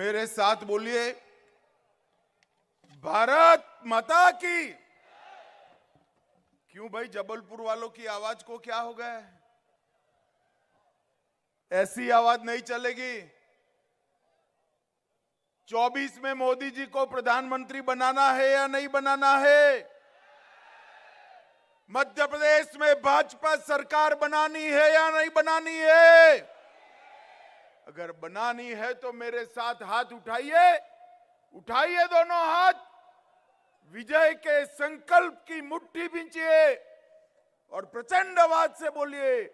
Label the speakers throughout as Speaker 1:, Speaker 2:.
Speaker 1: मेरे साथ बोलिए, भारत माता की। क्यों भाई, जबलपुर वालों की आवाज को क्या हो गया है? ऐसी आवाज नहीं चलेगी। 24 में मोदी जी को प्रधानमंत्री बनाना है या नहीं बनाना है? मध्य प्रदेश में भाजपा सरकार बनानी है या नहीं बनानी है? अगर बनानी है तो मेरे साथ हाथ उठाइए, उठाइए दोनों हाथ, विजय के संकल्प की मुट्ठी भींचिए और प्रचंड आवाज से बोलिए,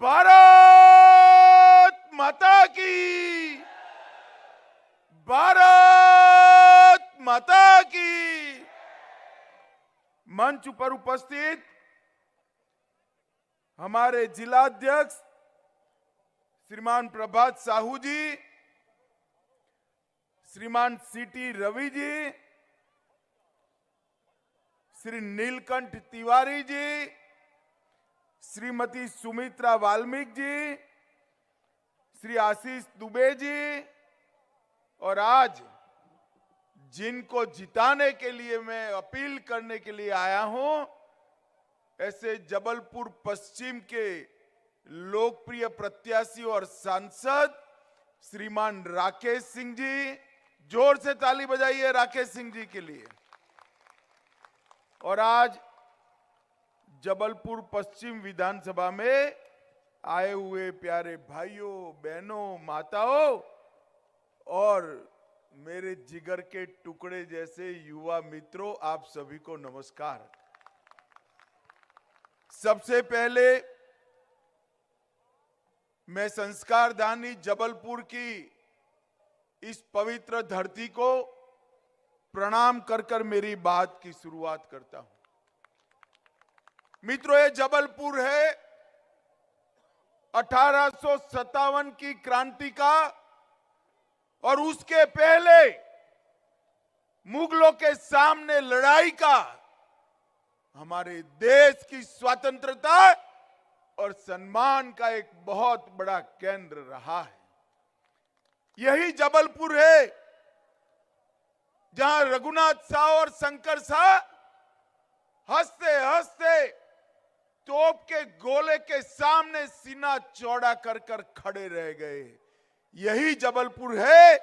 Speaker 1: भारत माता की, भारत माता की। मंच पर उपस्थित हमारे जिलाध्यक्ष श्रीमान प्रभात साहू जी, श्रीमान सीटी रवि जी, श्री नीलकंठ तिवारी जी, श्रीमती सुमित्रा वाल्मीकि जी, श्री आशीष दुबे जी, और आज जिनको जिताने के लिए मैं अपील करने के लिए आया हूं, ऐसे जबलपुर पश्चिम के लोकप्रिय प्रत्याशी और सांसद श्रीमान राकेश सिंह जी। जोर से ताली बजाइए राकेश सिंह जी के लिए। और आज जबलपुर पश्चिम विधानसभा में आए हुए प्यारे भाइयों, बहनों, माताओं और मेरे जिगर के टुकड़े जैसे युवा मित्रों, आप सभी को नमस्कार। सबसे पहले मैं संस्कारधानी जबलपुर की इस पवित्र धरती को प्रणाम कर कर मेरी बात की शुरुआत करता हूं। मित्रों, ये जबलपुर है 1857 की क्रांति का, और उसके पहले मुगलों के सामने लड़ाई का, हमारे देश की स्वतंत्रता और सम्मान का एक बहुत बड़ा केंद्र रहा है। यही जबलपुर है जहां रघुनाथ साह और शंकर साह हंसते हंसते तोप के गोले के सामने सीना चौड़ा कर कर खड़े रह गए। यही जबलपुर है।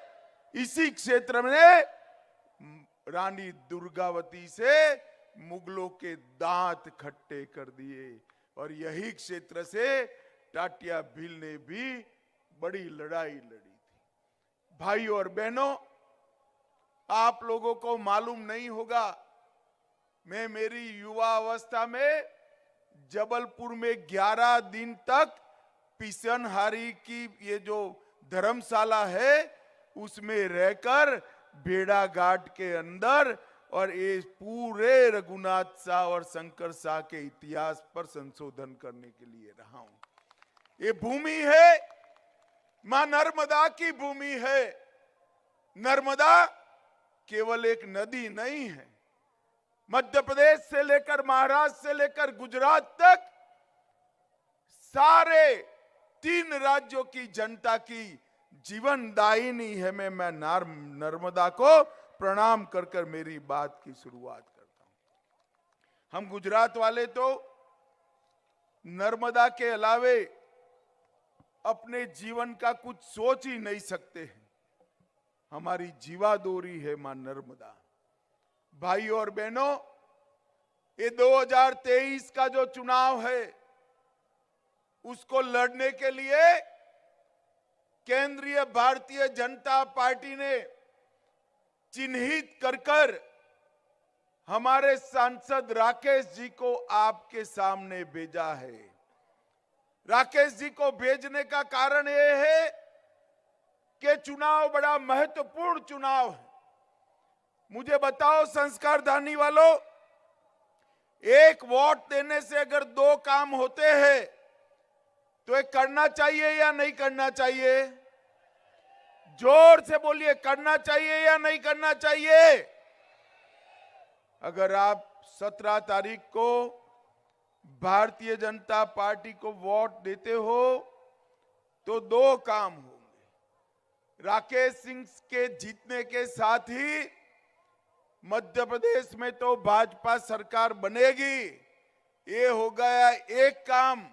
Speaker 1: इसी क्षेत्र में रानी दुर्गावती से मुगलों के दांत खट्टे कर दिए, और यही क्षेत्र से टाटिया भील ने भी बड़ी लड़ाई लड़ी थी। भाई और बहनों, आप लोगों को मालूम नहीं होगा, मैं मेरी युवा अवस्था में जबलपुर में 11 दिन तक पिसनहारी की ये जो धर्मशाला है उसमें रहकर बेड़ा घाट के अंदर और ये पूरे रघुनाथ साह और शंकर साह के इतिहास पर संशोधन करने के लिए रहा हूं। ये भूमि है मां नर्मदा की भूमि है। नर्मदा केवल एक नदी नहीं है। मध्य प्रदेश से लेकर महाराष्ट्र से लेकर गुजरात तक सारे 3 राज्यों की जनता की जीवनदायिनी है। मैं नर्मदा को प्रणाम कर कर मेरी बात की शुरुआत करता हूं। हम गुजरात वाले तो नर्मदा के अलावे अपने जीवन का कुछ सोच ही नहीं सकते हैं। हमारी जीवादोरी है मां नर्मदा। भाई और बहनों, ये 2023 का जो चुनाव है उसको लड़ने के लिए केंद्रीय भारतीय जनता पार्टी ने चिन्हित कर कर हमारे सांसद राकेश जी को आपके सामने भेजा है। राकेश जी को भेजने का कारण यह है कि चुनाव बड़ा महत्वपूर्ण चुनाव है। मुझे बताओ संस्कारधानी वालों, एक वोट देने से अगर 2 काम होते हैं तो ये करना चाहिए या नहीं करना चाहिए? जोर से बोलिए, करना चाहिए या नहीं करना चाहिए? अगर आप 17 तारीख को भारतीय जनता पार्टी को वोट देते हो तो 2 काम होंगे। राकेश सिंह के जीतने के साथ ही मध्य प्रदेश में तो भाजपा सरकार बनेगी, ये हो गया एक काम।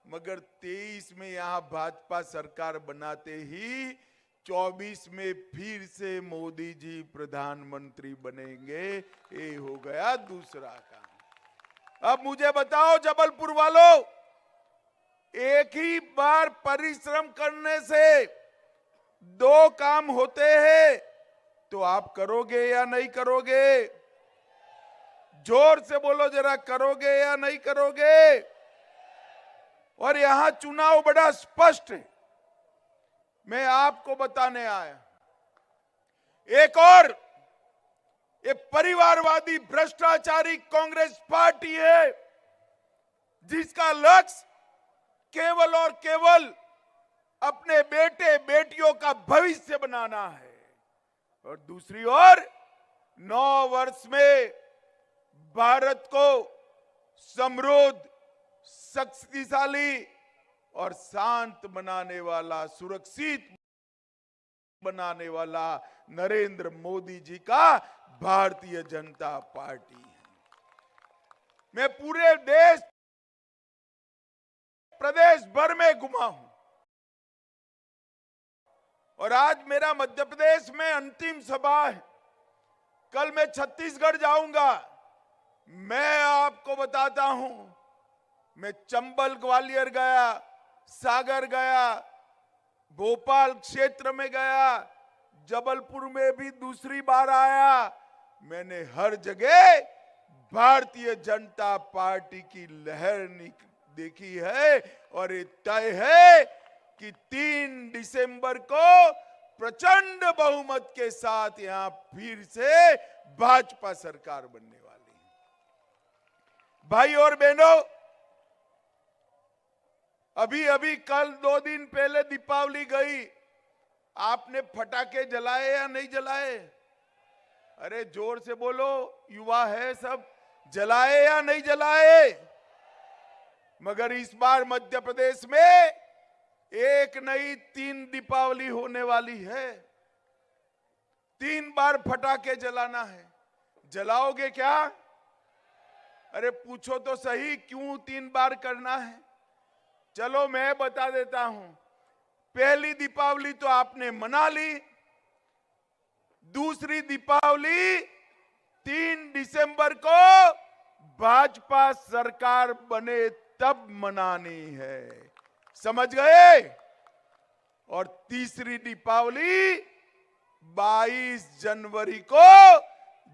Speaker 1: मगर 23 में यहां भाजपा सरकार बनाते ही 24 में फिर से मोदी जी प्रधानमंत्री बनेंगे, ये हो गया दूसरा काम। अब मुझे बताओ जबलपुर वालों, एक ही बार परिश्रम करने से दो काम होते हैं, तो आप करोगे या नहीं करोगे? जोर से बोलो जरा, करोगे या नहीं करोगे? और यहां चुनाव बड़ा स्पष्ट है, मैं आपको बताने आया। एक और ये परिवारवादी भ्रष्टाचारी कांग्रेस पार्टी है, जिसका लक्ष्य केवल और केवल अपने बेटे बेटियों का भविष्य बनाना है। और दूसरी ओर 9 वर्ष में भारत को समृद्ध, शक्तिशाली और शांत बनाने वाला, सुरक्षित बनाने वाला नरेंद्र मोदी जी का भारतीय जनता पार्टी है। मैं पूरे देश, प्रदेश भर में घुमा हूं और आज मेरा मध्य प्रदेश में अंतिम सभा है। कल मैं छत्तीसगढ़ जाऊंगा। मैं आपको बताता हूं, मैं चंबल ग्वालियर गया, सागर गया, भोपाल क्षेत्र में गया, जबलपुर में भी दूसरी बार आया। मैंने हर जगह भारतीय जनता पार्टी की लहर देखी है और ये तय है कि 3 दिसंबर को प्रचंड बहुमत के साथ यहां फिर से भाजपा सरकार बनने वाली है। भाई और बहनों, अभी अभी कल 2 दिन पहले दीपावली गई, आपने पटाखे जलाए या नहीं जलाए? अरे जोर से बोलो, युवा है सब, जलाए या नहीं जलाए? मगर इस बार मध्य प्रदेश में एक नहीं 3 दीपावली होने वाली है। 3 बार पटाखे जलाना है। जलाओगे क्या? अरे पूछो तो सही, क्यों 3 बार करना है? चलो मैं बता देता हूं। पहली दीपावली तो आपने मना ली, दूसरी दीपावली 3 दिसंबर को भाजपा सरकार बने तब मनानी है, समझ गए? और तीसरी दीपावली 22 जनवरी को,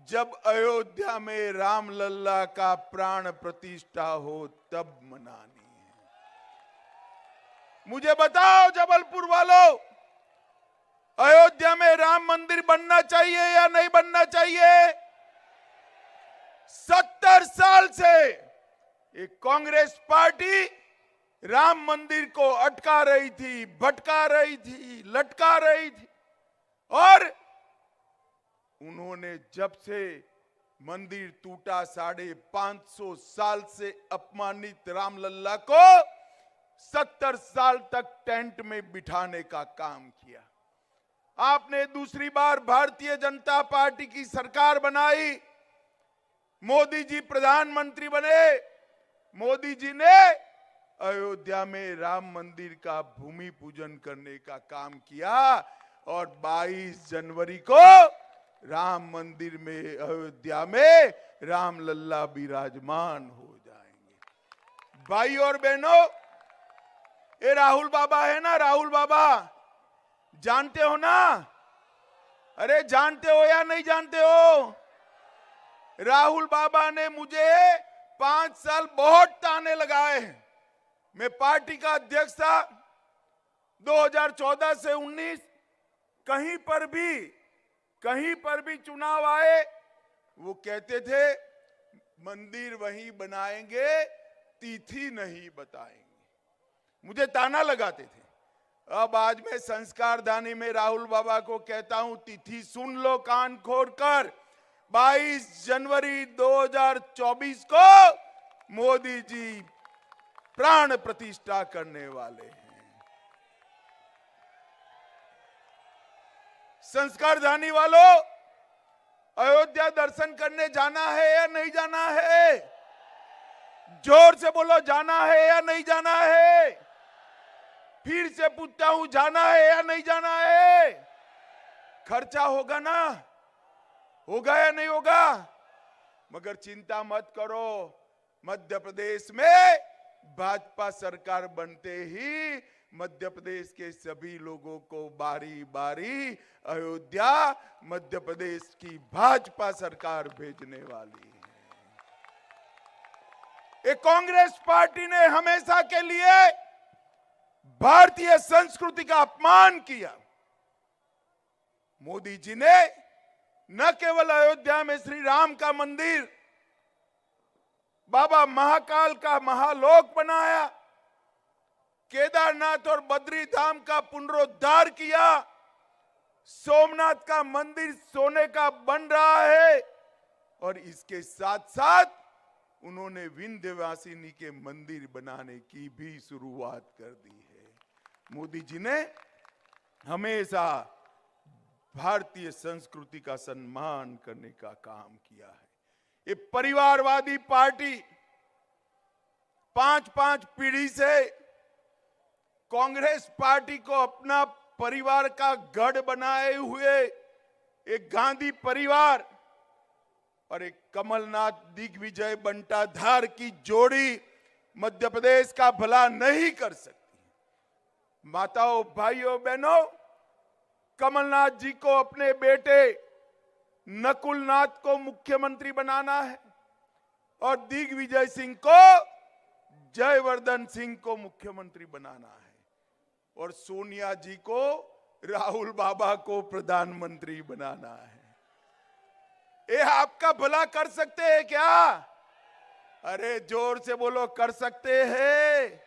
Speaker 1: जब अयोध्या में रामलल्ला का प्राण प्रतिष्ठा हो तब मनानी है। मुझे बताओ जबलपुर वालों, अयोध्या में राम मंदिर बनना चाहिए या नहीं बनना चाहिए? 70 साल से एक कांग्रेस पार्टी राम मंदिर को अटका रही थी, भटका रही थी, लटका रही थी, और उन्होंने जब से मंदिर टूटा, 550 साल से अपमानित रामलल्ला को 70 साल तक टेंट में बिठाने का काम किया। आपने दूसरी बार भारतीय जनता पार्टी की सरकार बनाई, मोदी जी प्रधानमंत्री बने। मोदी जी ने अयोध्या में राम मंदिर का भूमि पूजन करने का काम किया और 22 जनवरी को राम मंदिर में, अयोध्या में रामलल्ला विराजमान हो जाएंगे। भाई और बहनों, ये राहुल बाबा है ना, राहुल बाबा जानते हो ना? अरे जानते हो या नहीं जानते हो? राहुल बाबा ने मुझे 5 साल बहुत ताने लगाए हैं। मैं पार्टी का अध्यक्ष था 2014 से 19। कहीं पर भी चुनाव आए, वो कहते थे मंदिर वहीं बनाएंगे, तिथि नहीं बताएंगे। मुझे ताना लगाते थे। अब आज मैं संस्कार दानी में राहुल बाबा को कहता हूं, तिथि सुन लो कान खोल कर। 22 जनवरी 2024 को मोदी जी प्राण प्रतिष्ठा करने वाले हैं। संस्कारधानी वालों, अयोध्या दर्शन करने जाना है या नहीं जाना है? जोर से बोलो, जाना है या नहीं जाना है? फिर से पूछता हूं, जाना है या नहीं जाना है? खर्चा होगा ना? होगा या नहीं होगा? मगर चिंता मत करो, मध्य प्रदेश में भाजपा सरकार बनते ही मध्य प्रदेश के सभी लोगों को बारी बारी अयोध्या मध्य प्रदेश की भाजपा सरकार भेजने वाली है। ये कांग्रेस पार्टी ने हमेशा के लिए भारतीय संस्कृति का अपमान किया। मोदी जी ने न केवल अयोध्या में श्री राम का मंदिर, बाबा महाकाल का महालोक बनाया, केदारनाथ और बद्री धाम का पुनरुद्धार किया, सोमनाथ का मंदिर सोने का बन रहा है, और इसके साथ साथ उन्होंने विंध्यवासिनी के मंदिर बनाने की भी शुरुआत कर दी है। मोदी जी ने हमेशा भारतीय संस्कृति का सम्मान करने का काम किया है। ये परिवारवादी पार्टी 5-5 पीढ़ी से कांग्रेस पार्टी को अपना परिवार का गढ़ बनाए हुए एक गांधी परिवार और एक कमलनाथ दिग्विजय बंटाधार की जोड़ी मध्य प्रदेश का भला नहीं कर सकती। माताओं, भाइयों, बहनों, कमलनाथ जी को अपने बेटे नकुल नाथ को मुख्यमंत्री बनाना है और दिग्विजय सिंह को, जयवर्धन सिंह को मुख्यमंत्री बनाना है, और सोनिया जी को, राहुल बाबा को प्रधानमंत्री बनाना है। ये आपका भला कर सकते हैं क्या? अरे जोर से बोलो, कर सकते हैं?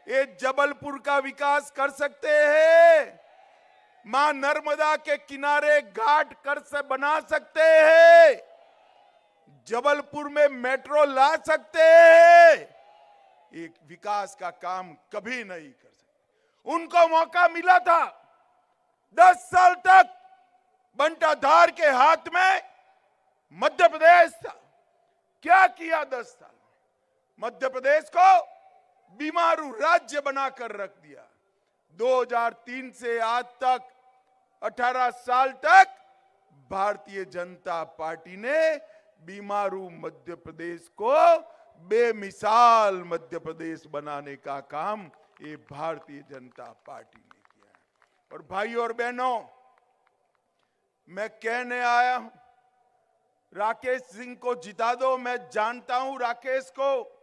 Speaker 1: ये जबलपुर का विकास कर सकते हैं? मां नर्मदा के किनारे घाट कर से बना सकते हैं? जबलपुर में मेट्रो ला सकते हैं? एक विकास का काम कभी नहीं कर सकते। उनको मौका मिला था 10 साल तक, बंटाधार के हाथ में मध्य प्रदेश था। क्या किया 10 साल में? मध्य प्रदेश को बीमारू राज्य बनाकर रख दिया। 2003 से आज तक 18 साल तक भारतीय जनता पार्टी ने बीमारू मध्य प्रदेश को बेमिसाल मध्य प्रदेश बनाने का काम ये भारतीय जनता पार्टी ने किया है। और भाइयों और बहनों, मैं कहने आया हूं, राकेश सिंह को जिता दो। मैं जानता हूं राकेश को,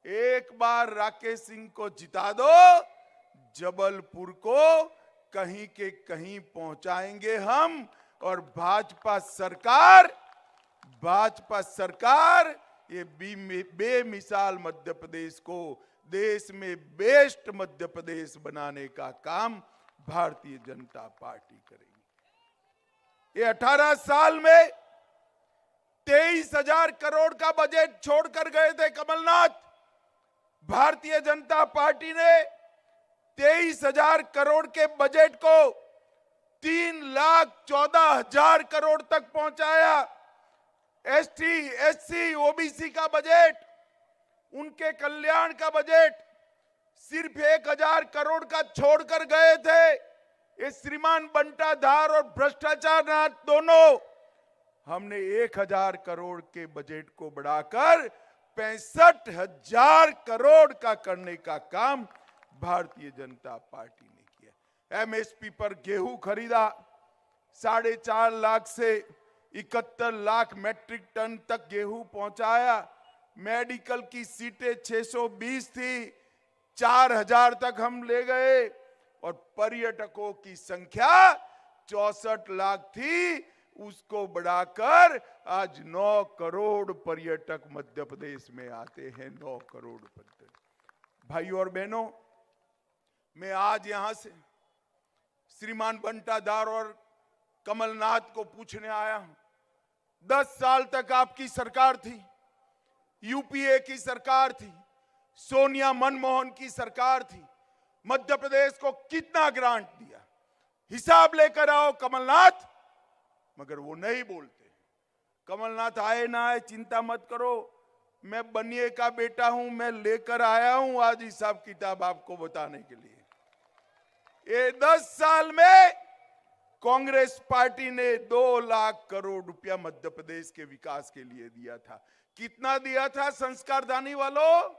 Speaker 1: एक बार राकेश सिंह को जिता दो, जबलपुर को कहीं के कहीं पहुंचाएंगे हम, और भाजपा सरकार ये बेमिसाल मध्य प्रदेश को देश में बेस्ट मध्य प्रदेश बनाने का काम भारतीय जनता पार्टी करेगी। ये 18 साल में 23,000 करोड़ का बजट छोड़कर गए थे कमलनाथ। भारतीय जनता पार्टी ने 23,000 करोड़ के बजट को 3,14,000 करोड़ तक पहुंचाया। एसटी, एससी, ओबीसी का बजट, उनके कल्याण का बजट सिर्फ 1,000 करोड़ का छोड़कर गए थे। ये श्रीमान बंटाधार और भ्रष्टाचार नाथ दोनों, हमने 1,000 करोड़ के बजट को बढ़ाकर 65,000 करोड़ का करने का काम भारतीय जनता पार्टी ने किया। एमएसपी पर गेहूं खरीदा, 4.5 लाख से 71 लाख मैट्रिक टन तक गेहूं पहुंचाया। मेडिकल की सीटें 620 थी, 4,000 तक हम ले गए, और पर्यटकों की संख्या 64 लाख थी, उसको बढ़ाकर आज 9 करोड़ पर्यटक मध्य प्रदेश में आते हैं। 9 करोड़ पर्यटक। भाइयों और बहनों, मैं आज यहां से श्रीमान बंटाधार और कमलनाथ को पूछने आया हूं। 10 साल तक आपकी सरकार थी, यूपीए की सरकार थी, सोनिया मनमोहन की सरकार थी। मध्य प्रदेश को कितना ग्रांट दिया? हिसाब लेकर आओ कमलनाथ। मगर वो नहीं बोलते। कमलनाथ आए ना आए चिंता मत करो, मैं बनिए का बेटा हूं, मैं लेकर आया हूं आज हिसाब किताब आपको बताने के लिए। ये 10 साल में कांग्रेस पार्टी ने 2 लाख करोड़ रुपया मध्य प्रदेश के विकास के लिए दिया था। कितना दिया था संस्कारदानी वालों?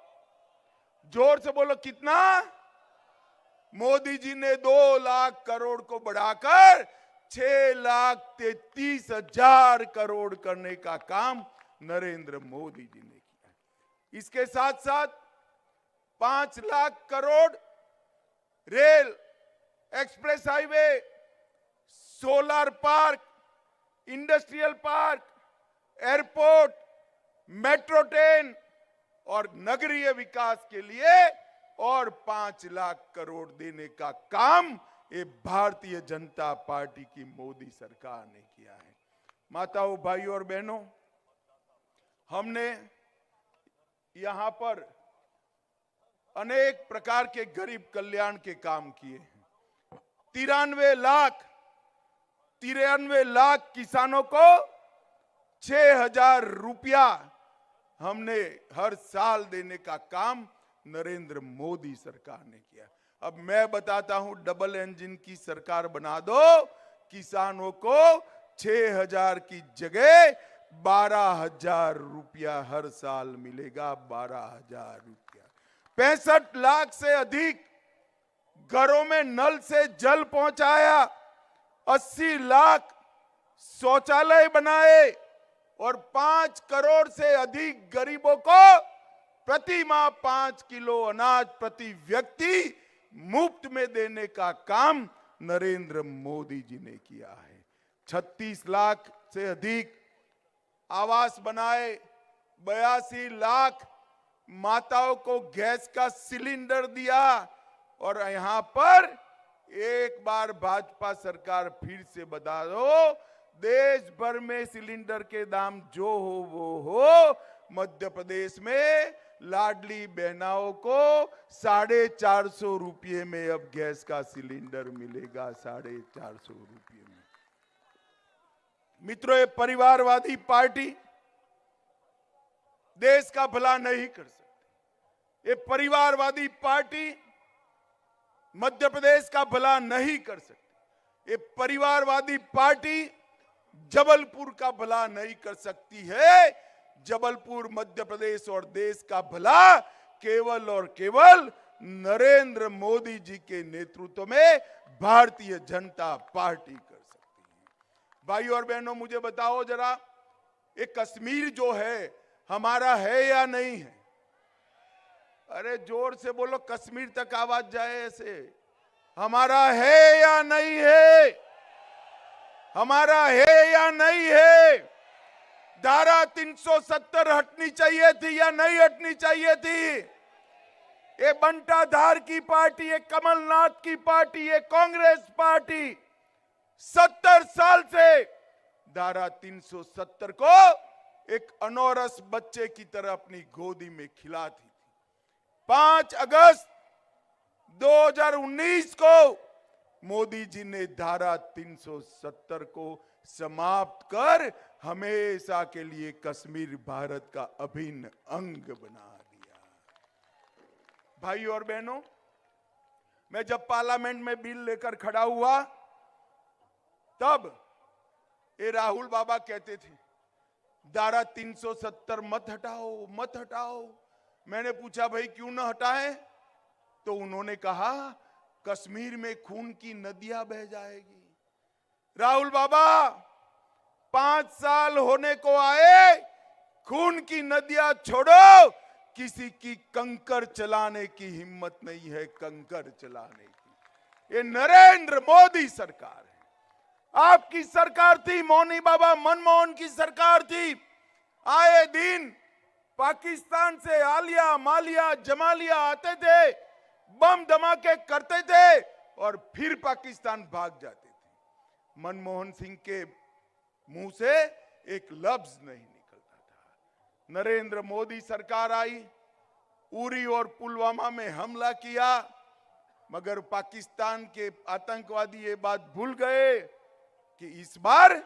Speaker 1: जोर से बोलो कितना? मोदी जी ने 2 लाख करोड़ को बढ़ाकर 6,33,000 करोड़ करने का काम नरेंद्र मोदी जी ने किया। इसके साथ साथ 5 lakh crore rail, express highway, solar park, industrial park, airport, metro train और नगरीय विकास के लिए और 5 लाख करोड़ देने का काम ये भारतीय जनता पार्टी की मोदी सरकार ने किया है। माताओं, भाइयों और बहनों, हमने यहां पर अनेक प्रकार के गरीब कल्याण के काम किए हैं। 93 लाख किसानों को 6,000 रुपया हमने हर साल देने का काम नरेंद्र मोदी सरकार ने किया। अब मैं बताता हूं, डबल इंजन की सरकार बना दो, किसानों को 6,000 की जगह 12,000 रुपया हर साल मिलेगा। 12,000 रुपया। 65 लाख से अधिक घरों में नल से जल पहुंचाया, 80 लाख शौचालय बनाए और 5 करोड़ से अधिक गरीबों को प्रति माह 5 किलो अनाज प्रति व्यक्ति मुफ्त में देने का काम नरेंद्र मोदी जी ने किया है। 36 लाख से अधिक आवास बनाए, 82 लाख माताओं को गैस का सिलेंडर दिया और यहां पर एक बार भाजपा सरकार फिर से बता दो, देश भर में सिलेंडर के दाम जो हो वो हो, मध्य प्रदेश में लाडली बहनाओं को 450 रुपये में अब गैस का सिलेंडर मिलेगा। 450 रुपये में। मित्रों, ये परिवारवादी पार्टी देश का भला नहीं कर सकती। ये परिवारवादी पार्टी मध्य प्रदेश का भला नहीं कर सकती। ये परिवारवादी पार्टी जबलपुर का भला नहीं कर सकती है। जबलपुर, मध्य प्रदेश और देश का भला केवल और केवल नरेंद्र मोदी जी के नेतृत्व में भारतीय जनता पार्टी कर सकती है। भाइयों और बहनों, मुझे बताओ जरा, ये कश्मीर जो है हमारा है या नहीं है? अरे जोर से बोलो, कश्मीर तक आवाज जाए ऐसे। हमारा है या नहीं है? हमारा है या नहीं है? धारा 370 हटनी चाहिए थी या नहीं हटनी चाहिए थी? ये बंटाधार की पार्टी, ये कमलनाथ की पार्टी, ये कांग्रेस पार्टी 70 साल से धारा 370 को एक अनौरस बच्चे की तरह अपनी गोदी में खिलाती थी। 5 अगस्त 2019 को मोदी जी ने धारा 370 को समाप्त कर हमेशा के लिए कश्मीर भारत का अभिन्न अंग बना दिया। भाइयों और बहनों, मैं जब पार्लियामेंट में बिल लेकर खड़ा हुआ तब ये राहुल बाबा कहते थे धारा 370 मत हटाओ, मत हटाओ। मैंने पूछा भाई क्यों ना हटाएं? तो उन्होंने कहा कश्मीर में खून की नदियां बह जाएगी। राहुल बाबा 5 साल होने को आए, खून की नदियां छोड़ो, किसी की कंकर चलाने की हिम्मत नहीं है, कंकर चलाने की। ये नरेंद्र मोदी सरकार है। आपकी सरकार थी, मौनी बाबा मनमोहन की सरकार थी। आए दिन पाकिस्तान से आलिया, मालिया, जमालिया आते थे, बम धमाके करते थे और फिर पाकिस्तान भाग जाते थे। मनमोहन सिंह के मुंह से एक लफ्ज नहीं निकलता था। नरेंद्र मोदी सरकार आई, उरी और पुलवामा में हमला किया, मगर पाकिस्तान के आतंकवादी ये बात भूल गए कि इस बार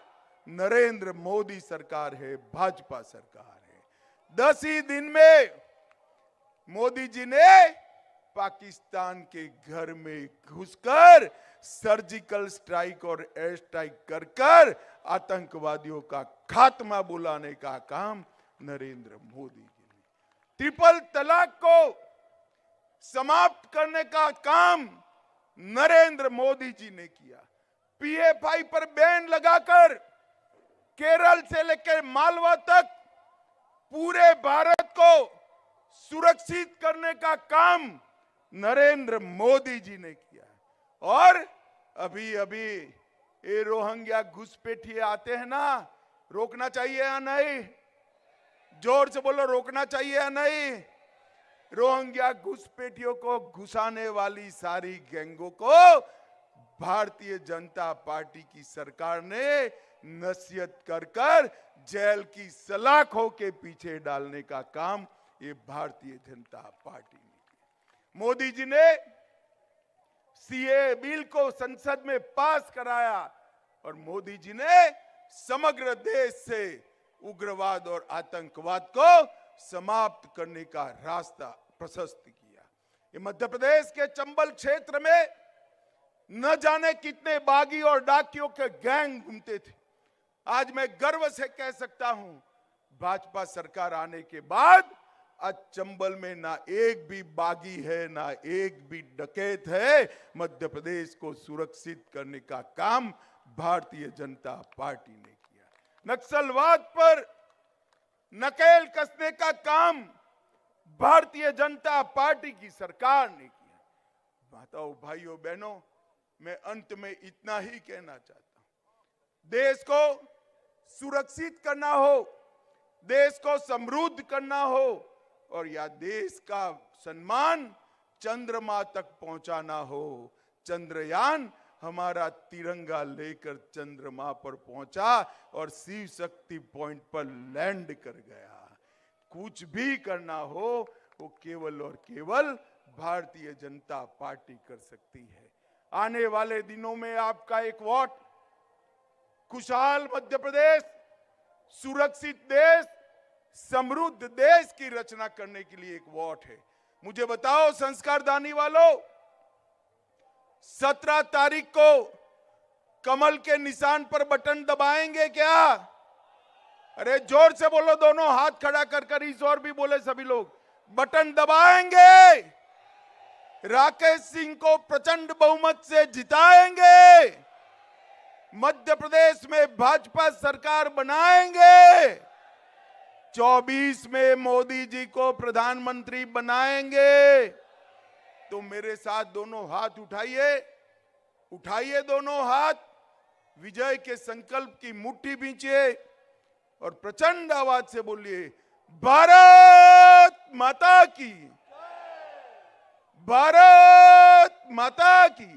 Speaker 1: नरेंद्र मोदी सरकार है, भाजपा सरकार है। 10 ही दिन में मोदी जी ने पाकिस्तान के घर में घुसकर सर्जिकल स्ट्राइक और एयर स्ट्राइक कर कर आतंकवादियों का खात्मा बुलाने का काम नरेंद्र मोदी जी ने, ट्रिपल तलाक को समाप्त करने का काम नरेंद्र मोदी जी ने किया। पीएफआई पर बैन लगाकर केरल से लेकर मालवा तक पूरे भारत को सुरक्षित करने का काम नरेंद्र मोदी जी ने किया। और अभी अभी ये रोहिंग्या घुसपैठिए आते हैं ना, रोकना चाहिए या नहीं? जोर से बोलो, रोकना चाहिए या नहीं? रोहिंग्या घुसपैठियों को घुसाने वाली सारी गैंगों को भारतीय जनता पार्टी की सरकार ने नसीहत कर कर जेल की सलाखों के पीछे डालने का काम ये भारतीय जनता पार्टी ने किया। मोदी जी ने सीए बिल को संसद में पास कराया और मोदी जी ने समग्र देश से उग्रवाद और आतंकवाद को समाप्त करने का रास्ता प्रशस्त किया। ये मध्य प्रदेश के चंबल क्षेत्र में न जाने कितने बागी और डाकियों के गैंग घूमते थे। आज मैं गर्व से कह सकता हूं, भाजपा सरकार आने के बाद आज चंबल में ना एक भी बागी है, ना एक भी डकैत है। मध्य प्रदेश को सुरक्षित करने का काम भारतीय जनता पार्टी ने किया। नक्सलवाद पर नकेल कसने का काम भारतीय जनता पार्टी की सरकार ने किया। माताओं, भाइयों, बहनों, मैं अंत में इतना ही कहना चाहता हूं, देश को सुरक्षित करना हो, देश को समृद्ध करना हो और या देश का सम्मान चंद्रमा तक पहुंचाना हो। चंद्रयान हमारा तिरंगा लेकर चंद्रमा पर पहुंचा और शिव शक्ति पॉइंट पर लैंड कर गया। कुछ भी करना हो वो केवल और केवल भारतीय जनता पार्टी कर सकती है। आने वाले दिनों में आपका एक वोट खुशहाल मध्य प्रदेश, सुरक्षित देश, समृद्ध देश की रचना करने के लिए एक वोट है। मुझे बताओ संस्कारदानी वालों, 17 तारीख को कमल के निशान पर बटन दबाएंगे क्या? अरे जोर से बोलो, दोनों हाथ खड़ा कर कर, इस ओर भी बोले सभी लोग, बटन दबाएंगे। राकेश सिंह को प्रचंड बहुमत से जिताएंगे। मध्य प्रदेश में भाजपा सरकार बनाएंगे। 24 में मोदी जी को प्रधानमंत्री बनाएंगे। तो मेरे साथ दोनों हाथ उठाइए, उठाइए दोनों हाथ, विजय के संकल्प की मुट्ठी भींचिए और प्रचंड आवाज से बोलिए, भारत माता की, भारत माता की।